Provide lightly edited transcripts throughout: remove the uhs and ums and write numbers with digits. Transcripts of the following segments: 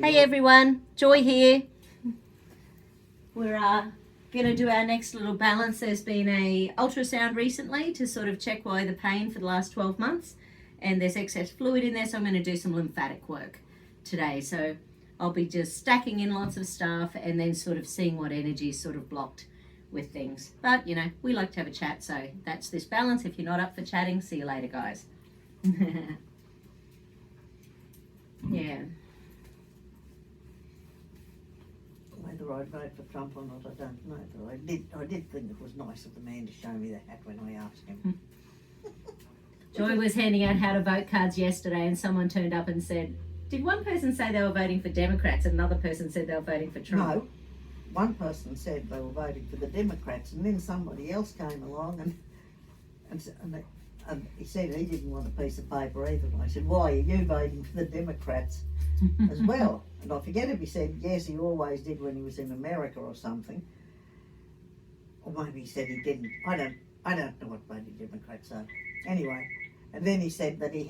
Hey everyone, Joy here. We're going to do our next little balance. There's been a ultrasound recently to sort of check why the pain for the last 12 months, and there's excess fluid in there, so I'm going to do some lymphatic work today. So I'll be just stacking in lots of stuff and then sort of seeing what energy is sort of blocked with things. But you know, we like to have a chat, so that's this balance. If you're not up for chatting, see you later, guys. Yeah. Whether I'd vote for Trump or not, I don't know. But I did think it was nice of the man to show me the hat when I asked him. Joy was handing out how to vote cards yesterday, and someone turned up and said, did one person say they were voting for Democrats and another person said they were voting for Trump? No. One person said they were voting for the Democrats, and then somebody else came along and he said he didn't want a piece of paper either. And I said, why are you voting for the Democrats as well? And I forget if he said, yes, he always did when he was in America or something. Or maybe he said he didn't. I don't know what voting Democrats are. Anyway, and then he said that he'd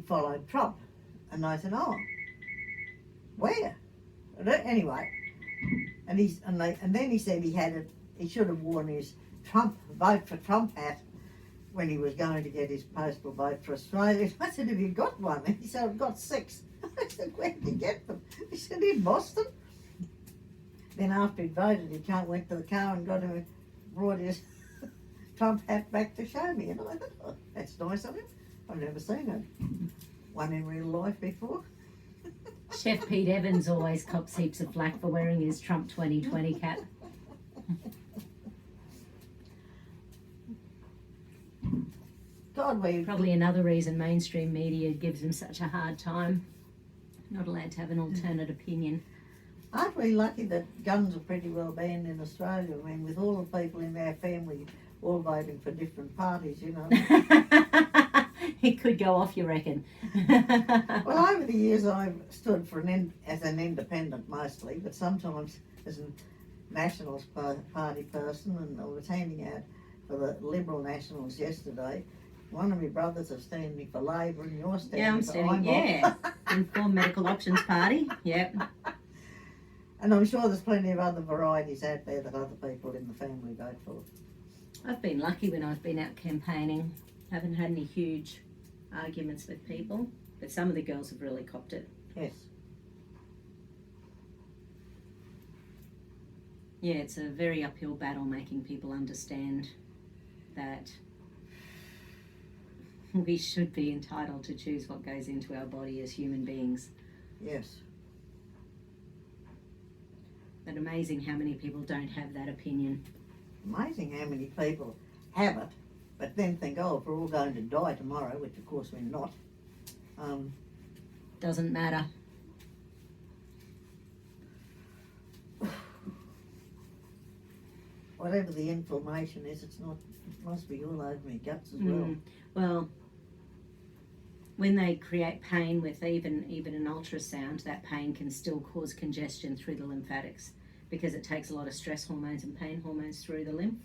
followed Trump. And I said, oh, where? Anyway, and then he said he should have worn his vote for Trump hat when he was going to get his postal vote for Australia. I said, have you got one? And he said, I've got 6. I said, where did you get them? He said, in Boston. Then after he'd voted, he went to the car and brought his Trump hat back to show me. And I thought, oh, that's nice of him. I've never seen one in real life before. Chef Pete Evans always cops heaps of flack for wearing his Trump 2020 cap. God, probably another reason mainstream media gives him such a hard time. Not allowed to have an alternate opinion. Aren't we lucky that guns are pretty well banned in Australia? I mean, with all the people in our family all voting for different parties, you know. It could go off, you reckon? Well, over the years I've stood for as an independent mostly, but sometimes as a Nationals Party person, and I was handing out for the Liberal Nationals yesterday. One of my brothers is standing for Labor and you're standing for IMOP. Yeah, Informed Medical Options Party, yep. And I'm sure there's plenty of other varieties out there that other people in the family vote for. I've been lucky when I've been out campaigning. Haven't had any huge arguments with people, but some of the girls have really copped it. Yes. Yeah, it's a very uphill battle making people understand that we should be entitled to choose what goes into our body as human beings. Yes. But amazing how many people don't have that opinion. Amazing how many people have it, but then think, oh, if we're all going to die tomorrow, which of course we're not. Doesn't matter. Whatever the inflammation is, it must be all over my guts as well. Well, when they create pain with even an ultrasound, that pain can still cause congestion through the lymphatics because it takes a lot of stress hormones and pain hormones through the lymph.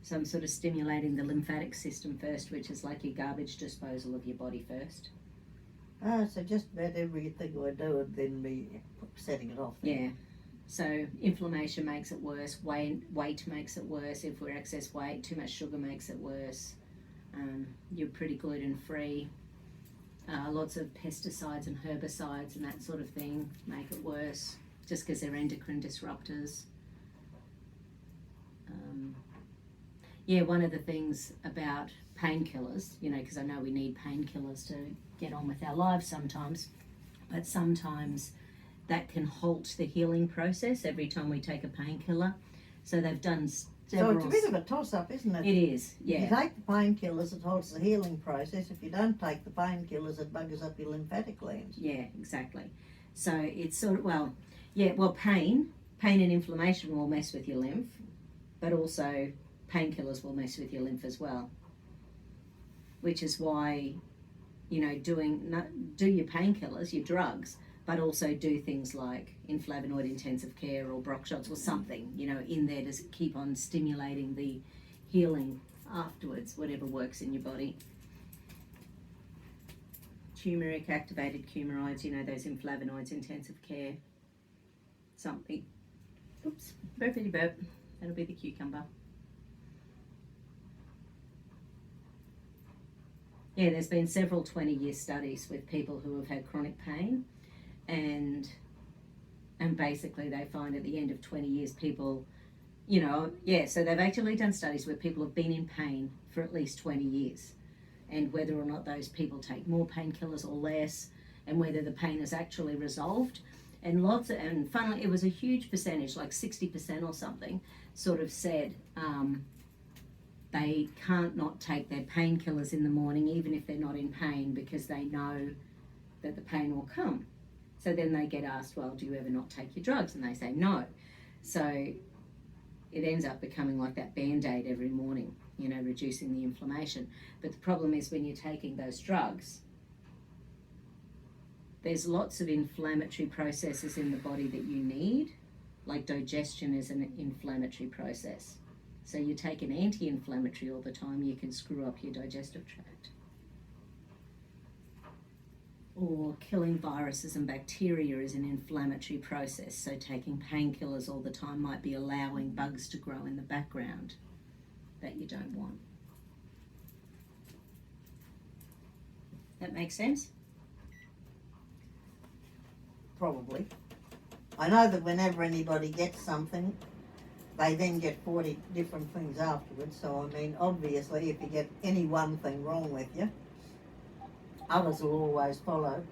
So I'm sort of stimulating the lymphatic system first, which is like your garbage disposal of your body first. So just about everything I do would then be setting it off. Yeah. So inflammation makes it worse, weight makes it worse. If we're excess weight, too much sugar makes it worse. You're pretty gluten-free. Lots of pesticides and herbicides and that sort of thing make it worse just because they're endocrine disruptors. Yeah, one of the things about painkillers, you know, because I know we need painkillers to get on with our lives sometimes, but sometimes that can halt the healing process every time we take a painkiller. So they've done several... So it's a bit of a toss-up, isn't it? It is, yeah. If you take the painkillers, it halts the healing process. If you don't take the painkillers, it buggers up your lymphatic glands. Yeah, exactly. So it's sort of, pain and inflammation will mess with your lymph, but also painkillers will mess with your lymph as well. Which is why, you know, do your painkillers, your drugs, but also do things like inflavonoid intensive care or Brock shots or something, you know, in there to keep on stimulating the healing afterwards, whatever works in your body. turmeric, activated coumaroids, you know, those inflavonoids, intensive care, something. Oops, burpity burp. That'll be the cucumber. Yeah, there's been several 20-year studies with people who have had chronic pain, and basically they find at the end of 20 years people, you know, yeah, so they've actually done studies where people have been in pain for at least 20 years, and whether or not those people take more painkillers or less, and whether the pain is actually resolved. And funnily, it was a huge percentage, like 60% or something, sort of said they can't not take their painkillers in the morning, even if they're not in pain, because they know that the pain will come. So then they get asked, well, do you ever not take your drugs? And they say no. So it ends up becoming like that Band-Aid every morning, you know, reducing the inflammation. But the problem is when you're taking those drugs, there's lots of inflammatory processes in the body that you need, like digestion is an inflammatory process. So you take an anti-inflammatory all the time, you can screw up your digestive tract. Or killing viruses and bacteria is an inflammatory process. So taking painkillers all the time might be allowing bugs to grow in the background that you don't want. That makes sense? Probably. I know that whenever anybody gets something, they then get 40 different things afterwards. So, I mean, obviously, if you get any one thing wrong with you, others will always follow.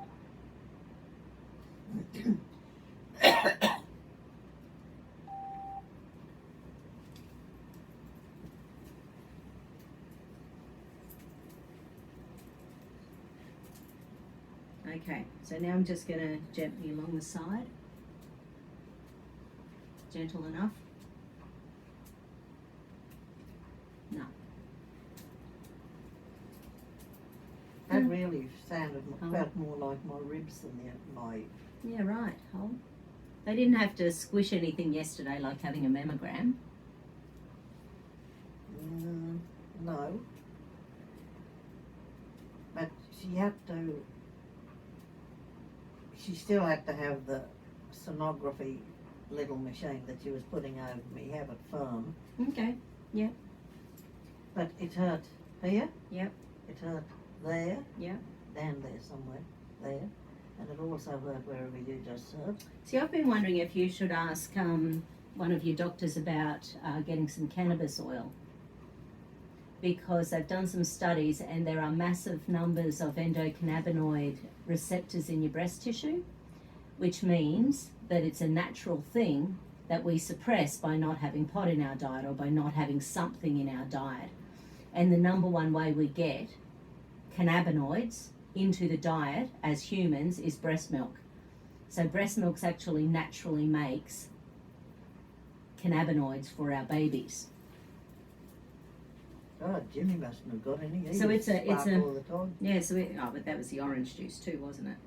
Okay, so now I'm just going to gently along the side. Gentle enough? No. That really felt more like my ribs than my... Yeah, right. Oh. They didn't have to squish anything yesterday like having a mammogram. No. But she still had to have the sonography little machine that she was putting over me, have it firm. Okay, yeah. But it hurt here. Yep. It hurt there. Yep. Down there somewhere. There. And it also hurt wherever you just hurt. See, I've been wondering if you should ask one of your doctors about getting some cannabis oil, because they've done some studies and there are massive numbers of endocannabinoid receptors in your breast tissue, which means that it's a natural thing that we suppress by not having pot in our diet or by not having something in our diet. And the number one way we get cannabinoids into the diet as humans is breast milk. So breast milk actually naturally makes cannabinoids for our babies. God, Jimmy mustn't have got any. So it's a all the time. Yeah. So but that was the orange juice too, wasn't it?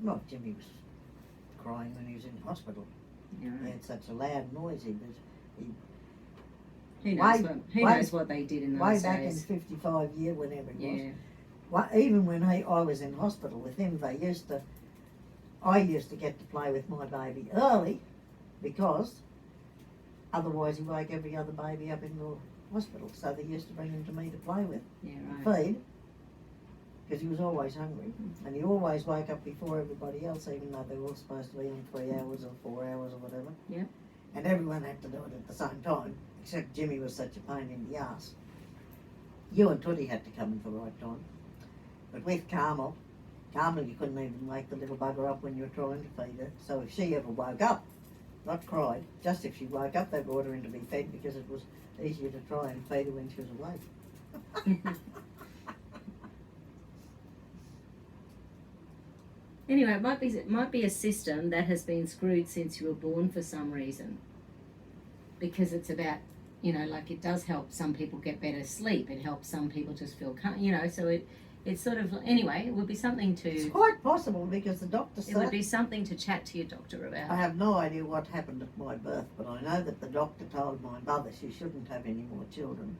Well, Jimmy was crying when he was in hospital. Yeah. He had such a loud noise. Who knows what they did in those way back days? in 55 year, whenever it was. Yeah. Even when I was in hospital with him, I used to get to play with my baby early, because otherwise he woke every other baby up in the hospital. So they used to bring him to me to play with, Yeah, right. feed, because he was always hungry, and he always woke up before everybody else, even though they were all supposed to be on 3 hours or 4 hours or whatever. Yeah. And everyone had to do it at the same time, except Jimmy was such a pain in the ass. You and Tootie had to come in for the right time. But with Carmel, you couldn't even wake the little bugger up when you were trying to feed her. So if she ever woke up, not cried, just if she woke up, they brought her in to be fed, because it was easier to try and feed her when she was awake. Anyway, it might be a system that has been screwed since you were born for some reason, because it's about, like it does help some people get better sleep. It helps some people just feel, so it's sort of, anyway, it would be something to... It's quite possible, because the doctor said... It would be something to chat to your doctor about. I have no idea what happened at my birth, but I know that the doctor told my mother she shouldn't have any more children.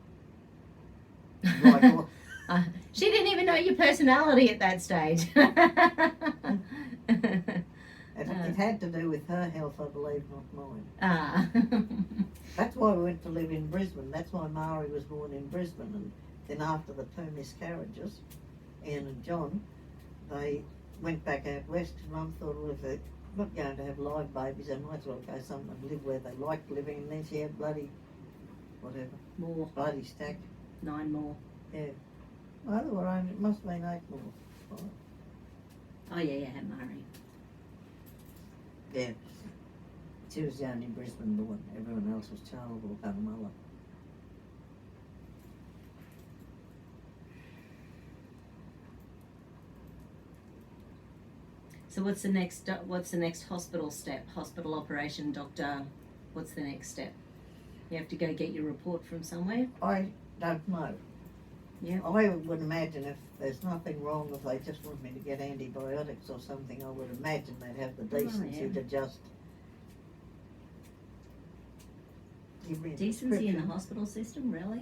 She didn't even know your personality at that stage. It had to do with her health, I believe, not mine. Ah. That's why we went to live in Brisbane. That's why Mari was born in Brisbane. And then after the two miscarriages, Ian and John, they went back out west. Mum thought, well, if they're not going to have live babies, they might as well go somewhere and live where they liked living. And then she had bloody, whatever, More. bloody stack. 9 more. Yeah. Well, there were only, it must have been 8 more. Right. Oh yeah, had Murray. Yeah. She was the only Brisbane born. Everyone else was Charles or Parnamalla. So what's the next hospital step? Hospital operation, doctor. What's the next step? You have to go get your report from somewhere? I don't know. Yeah. I would imagine if there's nothing wrong, if they just want me to get antibiotics or something, I would imagine they'd have the decency to just give me a Decency in the prescription. hospital system, really?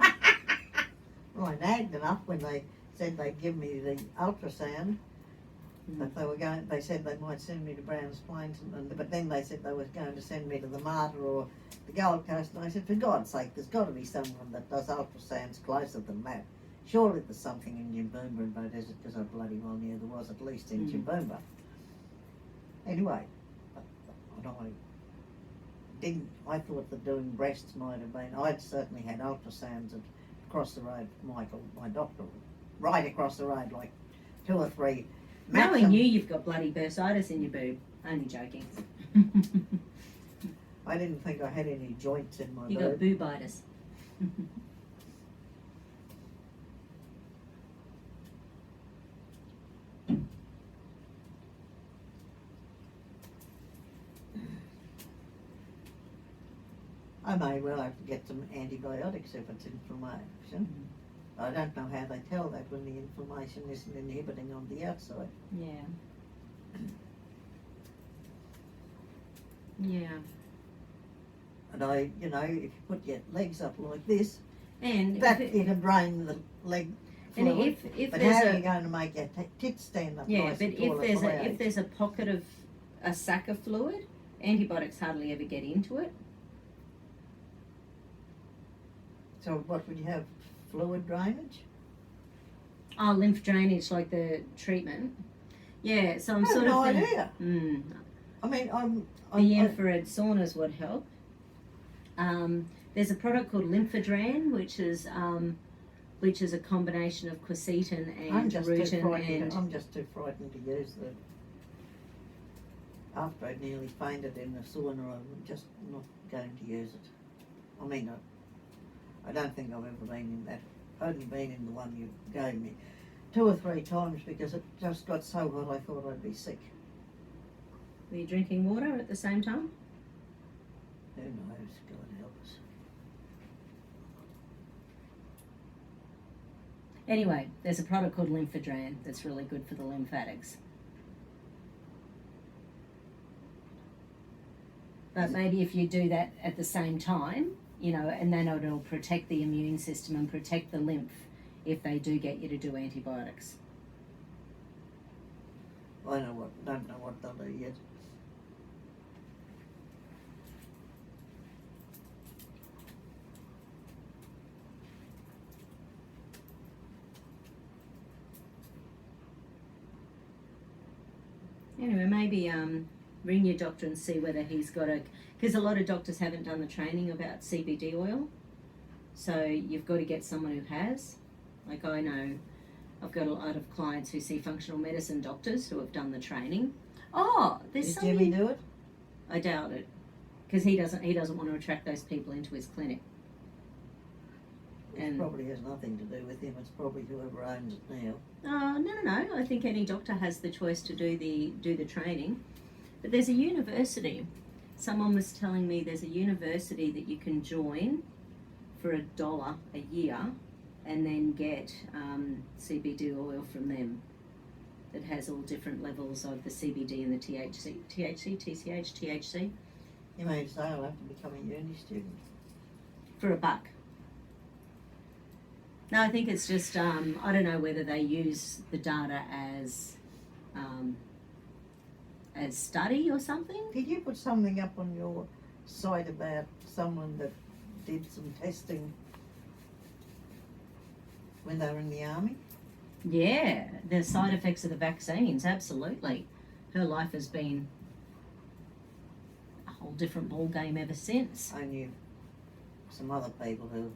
Well, I nagged enough when they said they'd give me the ultrasound, but they said they might send me to Browns Plains, but then they said they was going to send me to the Martyr or the Gold Coast, and I said, for God's sake, there's got to be someone that does ultrasounds closer than that. Surely there's something in Jimboomba, but is it because I bloody well knew there was at least in Jimboomba. Anyway, I thought that doing breasts might have been, I'd certainly had ultrasounds across the road, Michael, my doctor, right across the road, like 2 or 3. Knowing you, you've got bloody bursitis in your boob. Only joking. I didn't think I had any joints in my You boob. got boobitis. I may well have to get some antibiotics if it's inflammation. I don't know how they tell that when the inflammation isn't inhibiting on the outside. Yeah. Yeah. And if you put your legs up like this, And that it'll drain the leg and fluid. if But there's how are a you going to make your tits stand up yeah, nice but and tall at my if age? there's a pocket of a sac of fluid, antibiotics hardly ever get into it. So what would you have? Fluid drainage? Oh, lymph drainage, like the treatment. Yeah, so I'm I have sort no of idea. Mm, I mean, the infrared saunas would help. There's a product called Lymphadran, which is a combination of quercetin I'm and just too rutin frightened. and I'm just too frightened to use the. After I nearly fainted in the sauna, I'm just not going to use it. I mean, I don't think I've ever been in that. I've only been in the one you gave me 2 or 3 times because it just got so hot I thought I'd be sick. Were you drinking water at the same time? Who knows? God help us. Anyway, there's a product called Lymphadran that's really good for the lymphatics. But maybe if you do that at the same time, and then it'll protect the immune system and protect the lymph if they do get you to do antibiotics. I don't know what they'll do yet. Anyway, maybe ring your doctor and see whether he's got because a lot of doctors haven't done the training about CBD oil. So you've got to get someone who has. Like I know, I've got a lot of clients who see functional medicine doctors who have done the training. Oh, there's Did something. Jimmy do it? I doubt it, because he doesn't want to attract those people into his clinic. It probably has nothing to do with him. It's probably whoever owns it now. Oh, no. I think any doctor has the choice to do the training. But there's a university. Someone was telling me there's a university that you can join for $1 a year and then get CBD oil from them that has all different levels of the CBD and the THC. You mean say I'll have to become a uni student? For $1. No, I think it's just, I don't know whether they use the data as study or something. Did you put something up on your site about someone that did some testing when they were in the army? Yeah, the side effects of the vaccines, absolutely. Her life has been a whole different ball game ever since. I knew some other people who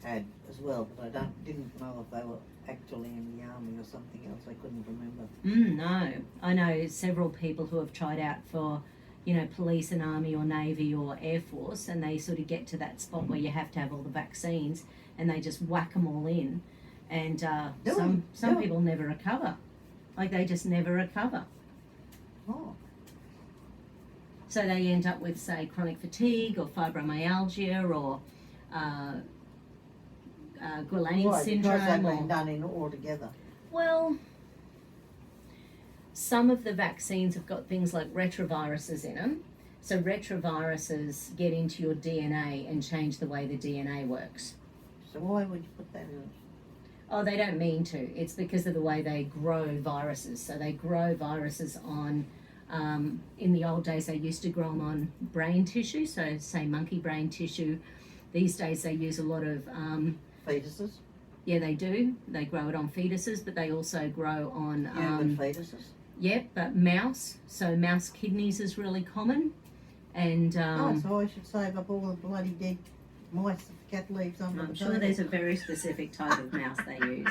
had as well, but I didn't know if they were actually in the army or something else. I couldn't remember. No, I know several people who have tried out for, police and army or navy or air force, and they sort of get to that spot where you have to have all the vaccines, and they just whack them all in, and some people never recover. Like they just never recover. Oh. So they end up with, say, chronic fatigue or fibromyalgia or Guillain syndrome. Because they've been done in all together. Well, some of the vaccines have got things like retroviruses in them. So retroviruses get into your DNA and change the way the DNA works. So why would you put that in? Oh, they don't mean to. It's because of the way they grow viruses. So they grow viruses on, in the old days they used to grow them on brain tissue, so say monkey brain tissue. These days they use a lot of... fetuses? Yeah, they do. They grow it on fetuses, but they also grow on... Human fetuses? Yep, but mouse. So mouse kidneys is really common. And so I should save up all the bloody dead mice that cat leaves under the I'm sure table. there's a very specific type of mouse they use.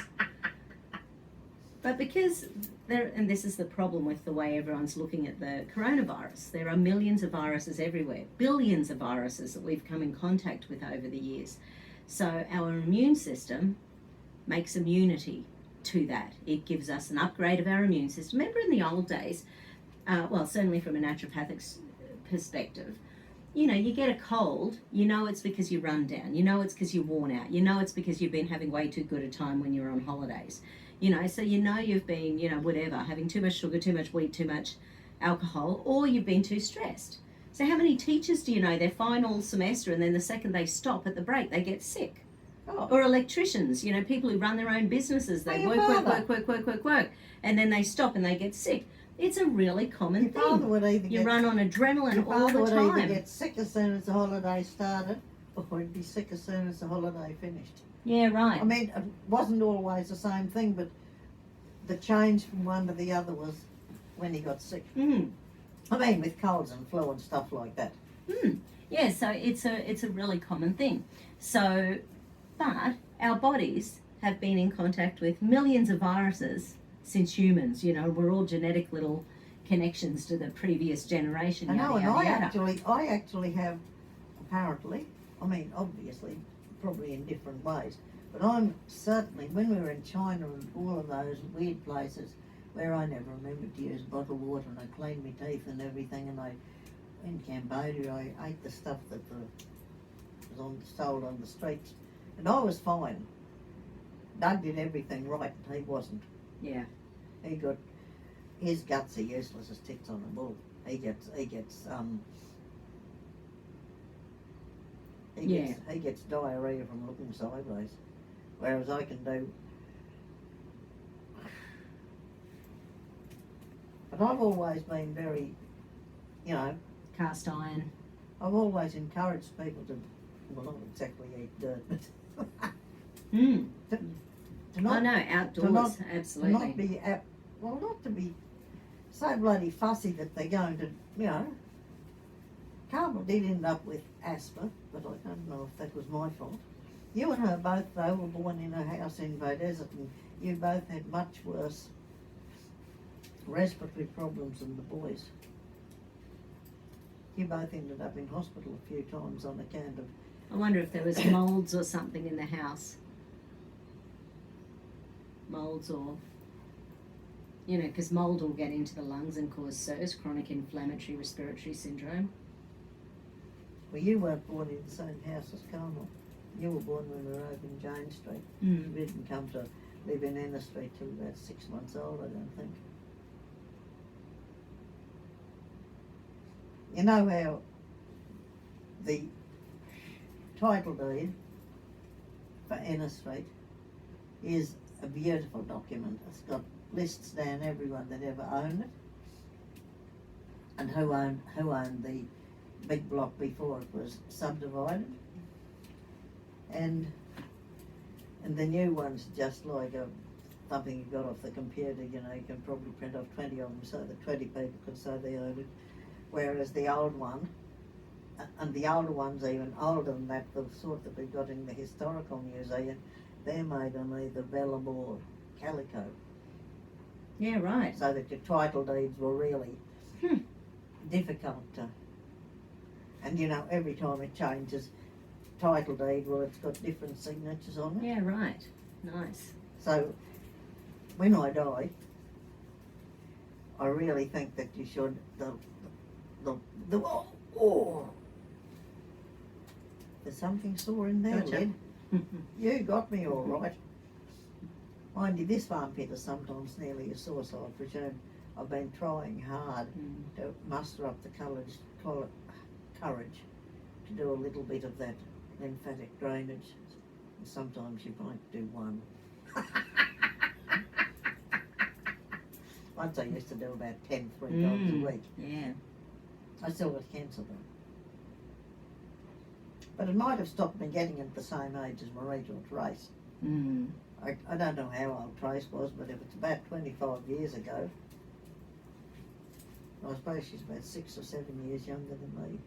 But because there, and this is the problem with the way everyone's looking at the coronavirus, there are millions of viruses everywhere, billions of viruses that we've come in contact with over the years. So our immune system makes immunity to that. It gives us an upgrade of our immune system. Remember in the old days, well, certainly from a naturopathic perspective, you get a cold, it's because you run down, it's because you're worn out, it's because you've been having way too good a time when you're on holidays, so you've been, whatever, having too much sugar, too much wheat, too much alcohol, or you've been too stressed. So how many teachers do you know, they're fine all semester and then the second they stop at the break, they get sick? Oh. Or electricians, people who run their own businesses, they work, and then they stop and they get sick. It's a really common thing. You run on adrenaline all the Your father would either time. get sick as soon as the holiday started, or he'd be sick as soon as the holiday finished. Yeah, right. I mean, it wasn't always the same thing, but the change from one to the other was when he got sick. Mm. I mean, with colds and flu and stuff like that. Mm. Yeah, so it's a really common thing. So, but our bodies have been in contact with millions of viruses since humans. We're all genetic little connections to the previous generation. I know, yada, and yada, yada. I actually have, apparently, I mean, obviously, probably in different ways, but I'm certainly, when we were in China and all of those weird places where I never remembered to use bottled water and I cleaned my teeth and everything, and in Cambodia I ate the stuff that was sold on the streets, and I was fine. Doug did everything right and he wasn't. Yeah. His guts are useless as ticks on a bull. He gets diarrhea from looking sideways, whereas I can do. But I've always been very, Cast iron. I've always encouraged people to, well, not exactly eat dirt, but Mm. to not, outdoors, absolutely. to not be, not to be so bloody fussy that they're going to, Carmel did end up with asthma, but I don't know if that was my fault. You and her both, though, were born in a house in Beaudesert, and you both had much worse respiratory problems than the boys. You both ended up in hospital a few times on account of... I wonder if there was moulds or something in the house. Moulds or, because mould will get into the lungs and cause CIRS, chronic inflammatory respiratory syndrome. Well, you weren't born in the same house as Carmel. You were born when we were over in Jane Street. Mm. You didn't come to live in Enna Street till about 6 months old, I don't think. You know how the title deed for Enna Street is a beautiful document. It's got lists down everyone that ever owned it and who owned the big block before it was subdivided. And the new one's just like something you got off the computer, you know, you can probably print off 20 of them so that 20 people could say they owned it. Whereas the old one, and the older ones even older than that, the sort that we got in the Historical Museum, they're made on either vellum or calico. Yeah, right. So that your title deeds were really difficult to, and you know, every time it changes title deed, well, it's got different signatures on it. Yeah, right. Nice. So when I die, I really think that you should there's something sore in there, Gotcha. Lyd. You got me all right. Mind you, this armpit is sometimes nearly a sore, so I presume I've been trying hard to muster up the courage to do a little bit of that lymphatic drainage. And sometimes you might do one. Once I used to do about 10 3 times a week. Yeah. I still got cancer though. But it might have stopped me getting it at the same age as Marie or Trace. I don't know how old Trace was, but if it's about 25 years ago, I suppose she's about 6 or 7 years younger than me.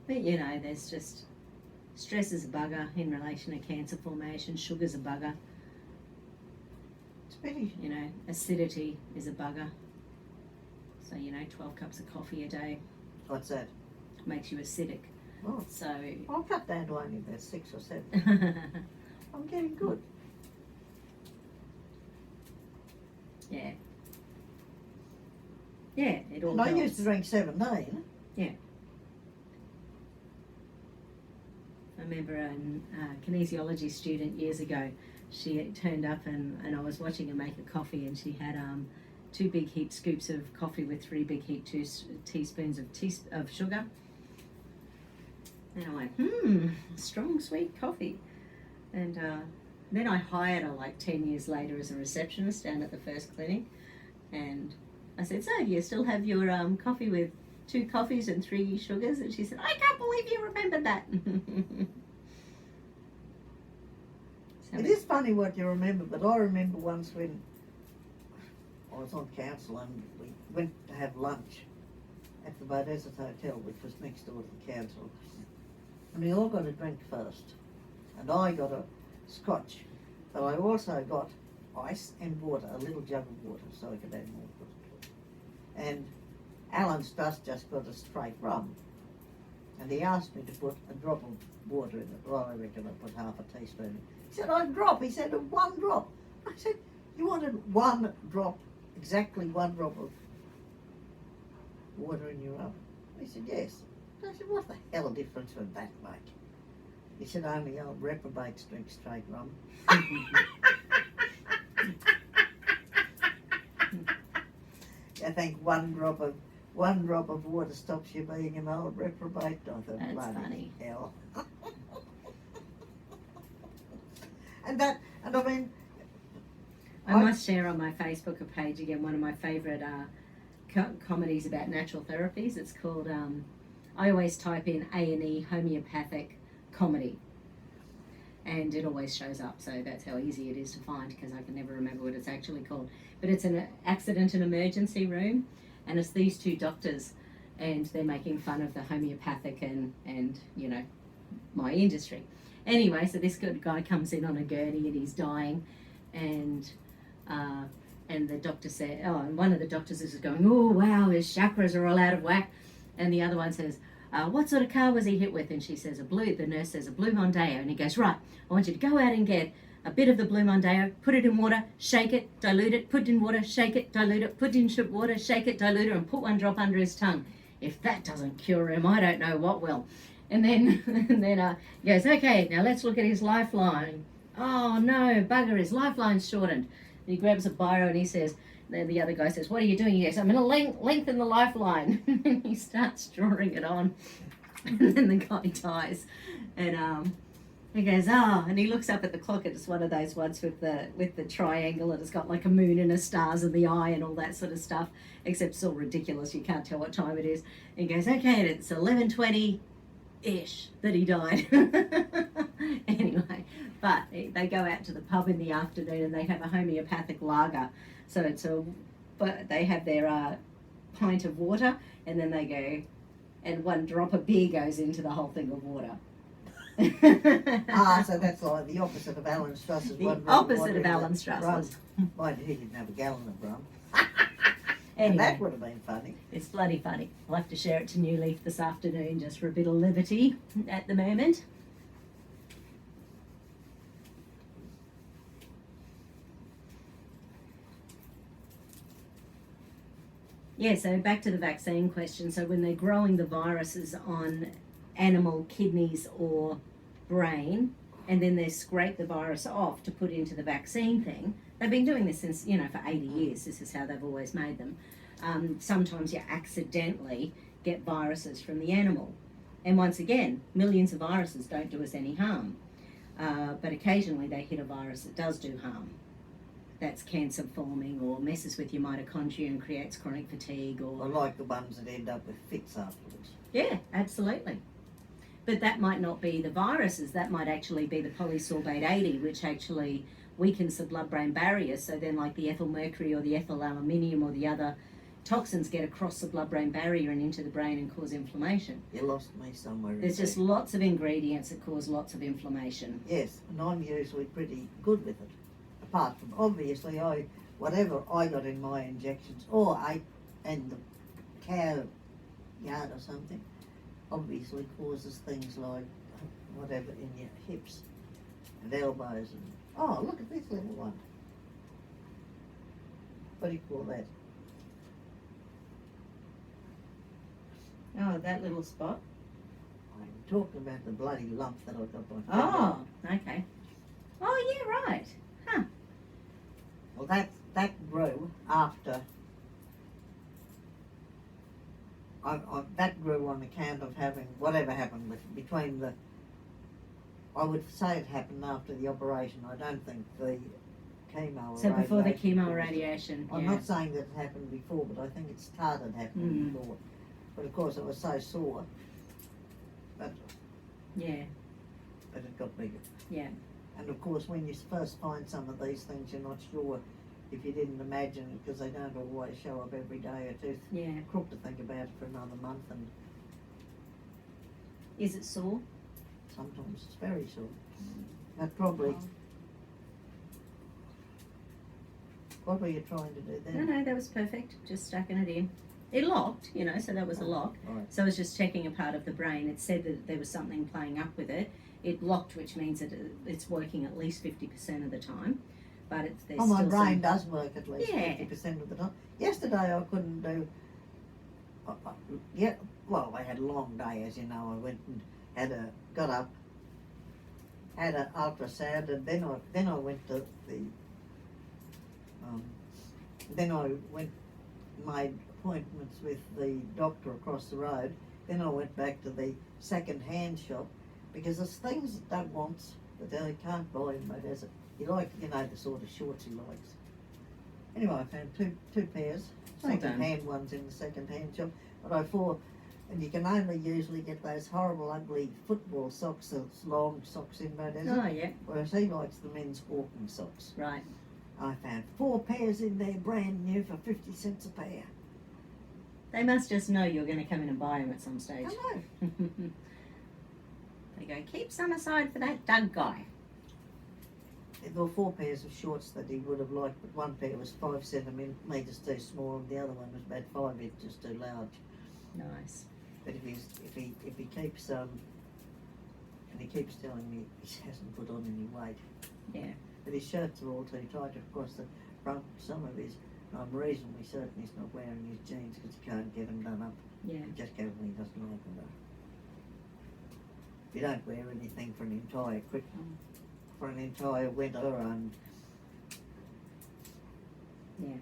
But you know, there's just stress is a bugger in relation to cancer formation, sugar's a bugger, It's pretty. you know, acidity is a bugger. So, you know, 12 cups of coffee a day What's that? makes you acidic. Oh, So, I'll cut down to only about 6 or 7. I'm getting good. yeah. Yeah, it all And I helps. used to drink 17. I remember a kinesiology student years ago, she turned up and I was watching her make a coffee, and she had 2 big heaped scoops of coffee with 3 big heaped teaspoons of sugar. And I went, strong sweet coffee. And then I hired her like 10 years later as a receptionist down at the first clinic. And I said, so do you still have your coffee with 2 coffees and 3 sugars? And she said, I can't believe you remembered that. It is funny what you remember, but I remember once when I was on council and we went to have lunch at the Bow Desert Hotel, which was next door to the council. And we all got a drink first. And I got a scotch, but I also got ice and water, a little jug of water, so I could add more water. And Alan's just got a straight rum. And he asked me to put a drop of water in it. Well, I reckon I put half a teaspoon in. He said, "I'd drop." He said, "1 drop." I said, "You wanted 1 drop, exactly 1 drop of water in your oven?" He said, "Yes." I said, "What the hell difference would that make?" He said, "Only old reprobates drink straight rum." I think 1 drop of water stops you being an old reprobate. I thought, That's bloody funny. hell. And I mean, I must share on my Facebook page again one of my favourite comedies about natural therapies. It's called, I always type in A&E homeopathic comedy, and it always shows up, so that's how easy it is to find, because I can never remember what it's actually called. But it's an accident and emergency room, and it's these 2 doctors, and they're making fun of the homeopathic and you know, my industry. Anyway, so this good guy comes in on a gurney and he's dying, and the doctor said, and one of the doctors is going, "Oh wow, his chakras are all out of whack," and the other one says, "What sort of car was he hit with?" And she says, the nurse says, "A blue Mondeo," and he goes, "Right, I want you to go out and get a bit of the blue Mondeo, put it in water, shake it, dilute it, put it in water, shake it, dilute it, put it in water, shake it, dilute it, and put 1 drop under his tongue." if that doesn't cure him, I don't know what will. And then he goes, okay, now let's look at his lifeline. Oh no, bugger, his lifeline's shortened. And he grabs a biro and he says, then the other guy says, what are you doing? He goes, I'm going to lengthen the lifeline. And he starts drawing it on. And then the guy dies. And he goes, oh, and he looks up at the clock, and it's one of those ones with the triangle, and it's got like a moon and a stars in the eye and all that sort of stuff, except it's all ridiculous. You can't tell what time it is. And he goes, okay, it's 11:20-ish that he died. Anyway, but they go out to the pub in the afternoon and they have a homeopathic lager. So but they have their pint of water, and then they go, and one drop of beer goes into the whole thing of water. So that's like the opposite of Alan Struss's. The opposite of Alan Struss's. Why did he didn't have a gallon of rum? Anyway, And that would have been funny. it's bloody funny. I'll have to share it to New Leaf this afternoon just for a bit of levity at the moment. Yeah, so back to the vaccine question. So when they're growing the viruses on animal kidneys or brain, and then they scrape the virus off to put into the vaccine thing, they've been doing this since, for 80 years. This is how they've always made them. Sometimes you accidentally get viruses from the animal. And once again, millions of viruses don't do us any harm. But occasionally they hit a virus that does do harm. That's cancer forming or messes with your mitochondria and creates chronic fatigue I like the ones that end up with fits afterwards. Yeah, absolutely. But that might not be the viruses, that might actually be the polysorbate 80, which actually weakens the blood-brain barrier. So then like the ethyl mercury or the ethyl aluminium or the other toxins get across the blood-brain barrier and into the brain and cause inflammation. You lost me somewhere. There's just lots of ingredients that cause lots of inflammation. Yes, and I'm usually pretty good with it. Apart from, obviously, whatever I got in my injections, or I and the cow yard or something, obviously causes things like whatever in your hips and elbows and, oh, look at this little one. What do you call that? Oh, that little spot? I'm talking about the bloody lump that I got on my Oh, okay. Oh, yeah, right. Huh. Well, that grew after. That grew on account of having whatever happened between the. I would say it happened after the operation. I don't think the chemo. So before the chemo radiation. I'm not saying that it happened before, but I think it started happening before. But of course, it was so sore. But yeah, but it got bigger. Yeah. And of course, when you first find some of these things, you're not sure if you didn't imagine it, because they don't always show up every day or two. Yeah. Crook to think about it for another month, and Is it sore? sometimes it's very sore. But probably. What were you trying to do then? No, that was perfect. Just stucking it in. It locked, so that was a lock. Right. So I was just checking a part of the brain. It said that there was something playing up with it. It locked, which means that it's working at least 50% of the time. But there's My still brain does work at least Yeah. 50% of the time. Yesterday I couldn't do. Well, I had a long day, as you know. I went and got up, had an ultrasound, and then I went to the. Then I made appointments with the doctor across the road. Then I went back to the second-hand shop, because there's things that Doug wants that I can't buy him. He like, the sort of shorts he likes. Anyway, I found two pairs, Well done. second-hand ones in the second-hand shop. But I thought, and you can only usually get those horrible, ugly football socks, those long socks in Madonna. Oh, yeah. Whereas he likes the men's walking socks. Right. I found 4 pairs in there, brand new, for 50 cents a pair. They must just know you're going to come in and buy them at some stage. I know. They go, keep some aside for that Doug guy. There were 4 pairs of shorts that he would have liked, but one pair was 5 centimetres too small, and the other one was about 5 inches too large. Nice. But if he keeps and he keeps telling me he hasn't put on any weight. Yeah. But his shirts are all too tight. Of course, the front, some of his I'm reasonably certain he's not wearing his jeans because he can't get them done up. Yeah. He just goes when he doesn't like them done. You don't wear anything for an entire winter, and Yeah.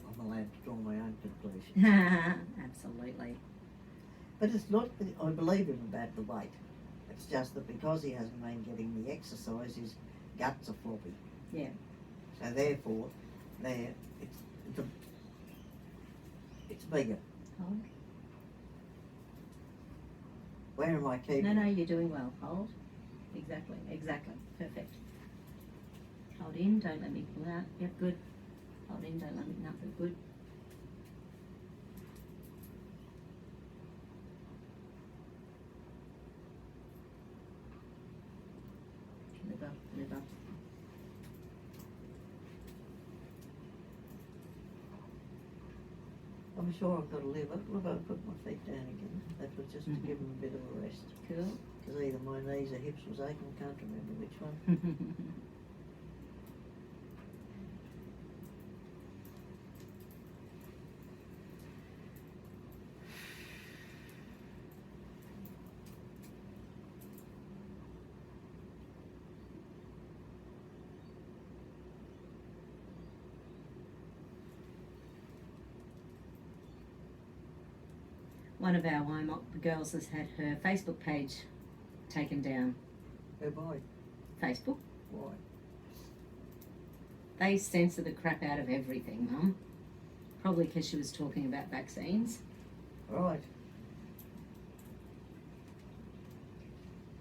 I'm allowed to draw my own conclusions. Absolutely. But it's not that I believe him about the weight. It's just that because he hasn't been getting the exercise, his guts are floppy. Yeah. So therefore, it's bigger. Hold. Where am I keeping? No, you're doing well. Hold. Exactly. Perfect. Hold in, don't let me pull out. Yep, good. Hold in, don't let me, nothing, good. Live up. I'm sure I've got to live up. Look, I'll put my feet down again. That was just to give them a bit of a rest. Cool. Because either my knees or hips was aching, I can't remember which one. One of our Wymok girls has had her Facebook page taken down. Oh boy, Facebook. why? They censor the crap out of everything, Mum. Probably because she was talking about vaccines. Right.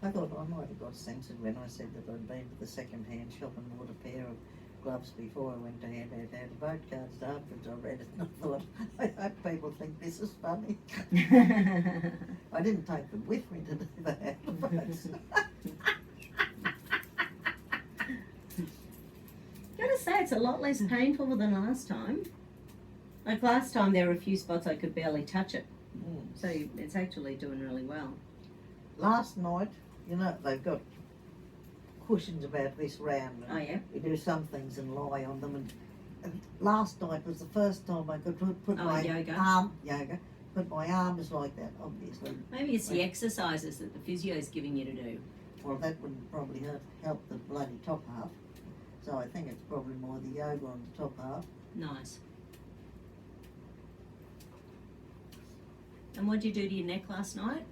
I thought I might have got censored when I said that I'd been to the second-hand shop and bought a pair of gloves before I went to hand out how to vote cards. Afterwards I read it and I thought, I hope people think this is funny. I didn't take them with me to do that. Gotta say, it's a lot less painful than last time. Like last time, there were a few spots I could barely touch it. So it's actually doing really well. Last night, you know, they've got cushions about this round. Oh, yeah? You do some things and lie on them. And last night was the first time I could put my yoga. Put my arms like that, obviously. Maybe it's the exercises that the physio is giving you to do. Well, that wouldn't probably help the bloody top half. So I think it's probably more the yoga on the top half. Nice. And what did you do to your neck last night?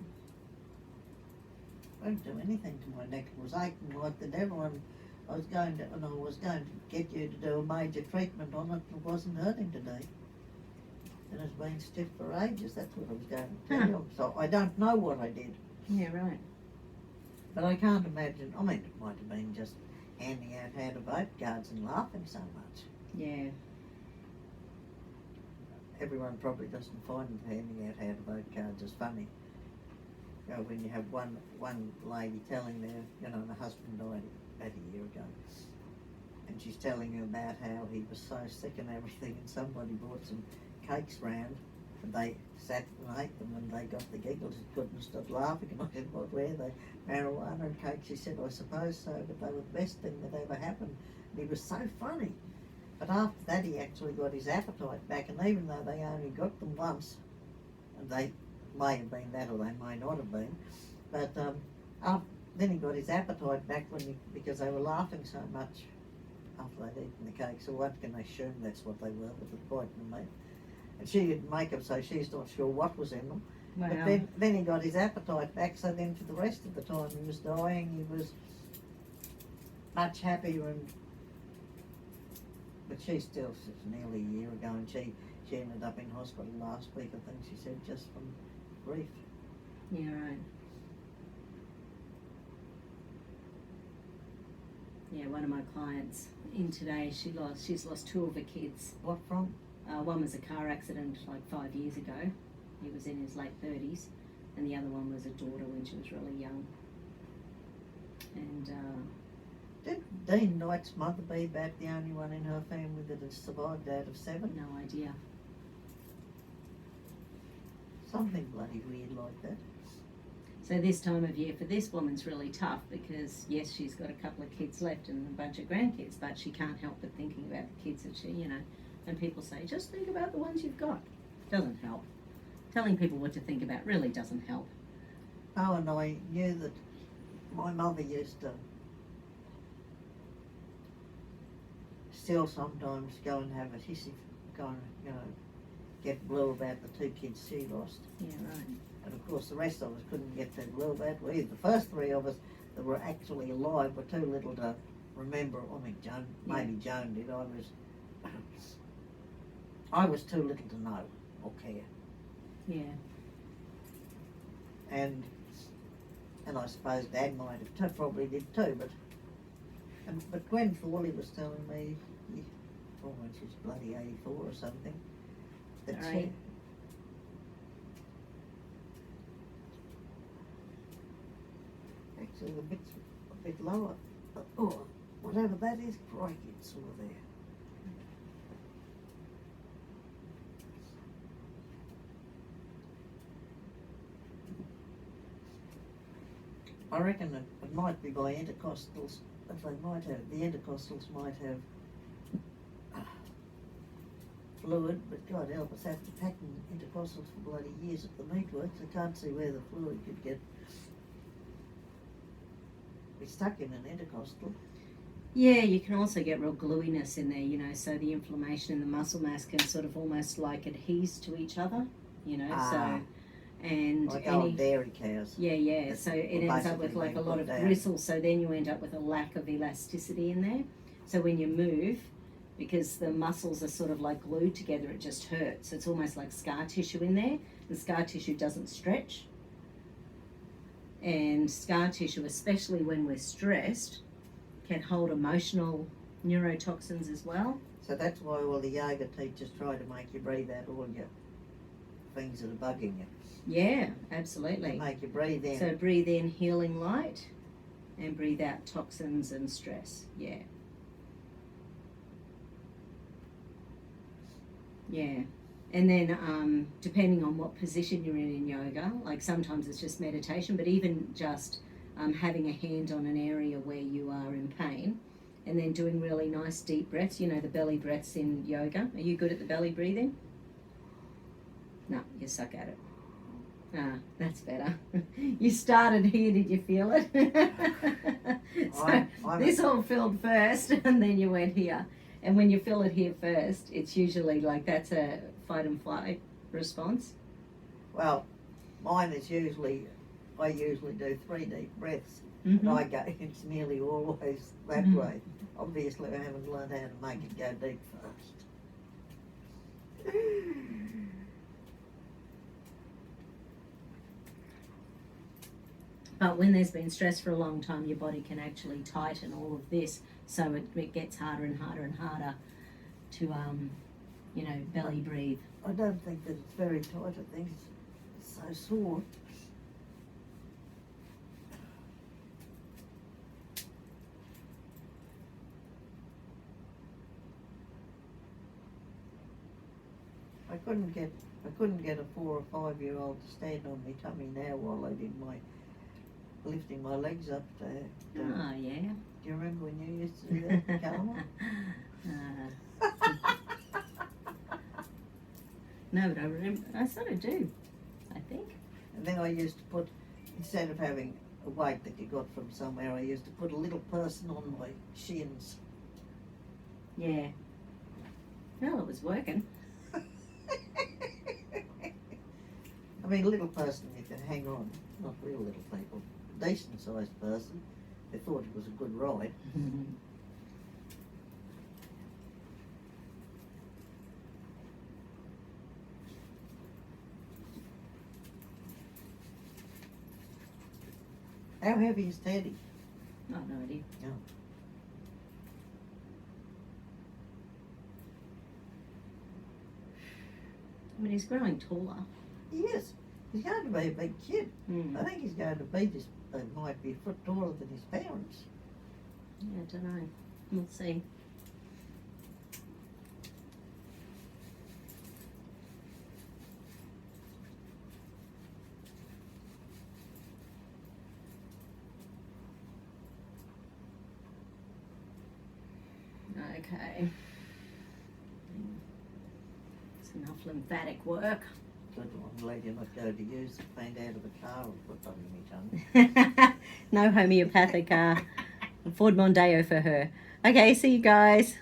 I didn't do anything to my neck. It was aching like the devil, and I was going to get you to do a major treatment on it. It wasn't hurting today. And it's been stiff for ages. That's what I was going to tell you. So I don't know what I did. Yeah, right. But I can't imagine. I mean, it might have been just handing out how to vote cards and laughing so much. Yeah. Everyone probably doesn't find handing out how to vote cards as funny. You know, when you have one lady telling the husband died about a year ago, and she's telling you about how he was so sick and everything, and somebody brought some cakes round, and they sat and ate them, and they got the giggles and couldn't stop laughing. And I said, "What were they? Marijuana and cakes?" She said, "I suppose so, but they were the best thing that ever happened." And he was so funny. But after that, he actually got his appetite back, and even though they only got them once, and they may have been that or they may not have been, but then he got his appetite back because they were laughing so much after they'd eaten the cake. So one can assume that's what they were, with the point in the meat. And she didn't make them, so she's not sure what was in them. Wow. But then he got his appetite back, so then for the rest of the time he was dying, he was much happier. But she still, it's nearly a year ago, and she ended up in hospital last week, I think she said, just from grief. Yeah, right. Yeah, one of my clients in today, she's lost two of her kids. What from? One was a car accident like 5 years ago. He was in his late 30s, and the other one was a daughter when she was really young. And Did Dean Knight's mother be about the only one in her family that has survived out of 7? no idea. Something bloody weird like that. So this time of year for this woman's really tough because yes, she's got a couple of kids left and a bunch of grandkids, but she can't help but thinking about the kids that she, And people say, just think about the ones you've got. Doesn't help. Telling people what to think about really doesn't help. Oh, and I knew that my mother used to still sometimes go and have a hissy, go and, get blue about the 2 kids she lost. Yeah, right. And of course the rest of us couldn't get too blue about it either. The first 3 of us that were actually alive were too little to remember. I mean, Joan, maybe Joan did. I was too little to know or care. Yeah. And I suppose Dad might have probably did too, but Gwen Thorley was telling me, when she was bloody 84 or something, that Right. Actually a bit lower. Oh, whatever that is, crikey, it's sort of there. I reckon it might be by intercostals. If they might have, the intercostals might have fluid, but God help us, after packing intercostals for bloody years at the meatworks, I can't see where the fluid could be stuck in an intercostal. Yeah, you can also get real gluiness in there, so the inflammation in the muscle mass can sort of almost like adheres to each other, so, and like old dairy cows. Yeah, so it ends up with like a lot of gristle, so then you end up with a lack of elasticity in there. So when you move, because the muscles are sort of like glued together, it just hurts. It's almost like scar tissue in there, and scar tissue doesn't stretch. And scar tissue, especially when we're stressed, can hold emotional neurotoxins as well. So that's why all the yoga teachers try to make you breathe out all your things that are bugging you. Yeah, absolutely. They make you breathe in. So breathe in healing light and breathe out toxins and stress. Yeah. Yeah. And then depending on what position you're in yoga, like sometimes it's just meditation, but even just having a hand on an area where you are in pain and then doing really nice deep breaths, the belly breaths in yoga. Are you good at the belly breathing? No, you suck at it. Ah, that's better. You started here, did you feel it? This all filled first and then you went here. And when you feel it here first, it's usually like that's a fight and flight response. Well, mine is I usually do 3 deep breaths. Mm-hmm. And it's nearly always that way. Obviously I haven't learned how to make it go deep first. But when there's been stress for a long time, your body can actually tighten all of this, so it gets harder and harder and harder to, belly breathe. I don't think that it's very tight. I think it's so sore. I couldn't get a 4 or 5 year old to stand on my tummy now while I did my lifting my legs up there. Oh, yeah. Do you remember when you used to do that, Callum? No, but I remember, I sort of do, I think. And then I used to put, instead of having a weight that you got from somewhere, I used to put a little person on my shins. Yeah. Well, it was working. I mean, a little person you can hang on, not real little people, decent sized person. They thought it was a good ride. How heavy is Teddy? Oh, no idea. No. I mean, he's growing taller. He is. He's going to be a big kid. I think he's going to be might be a foot taller than his parents. Yeah, I don't know. We'll see. Okay. enough lymphatic work. Good one. Glad you're not going to use the plant out of the car or put on your tongue. No homeopathic Ford Mondeo for her. Okay, see you guys.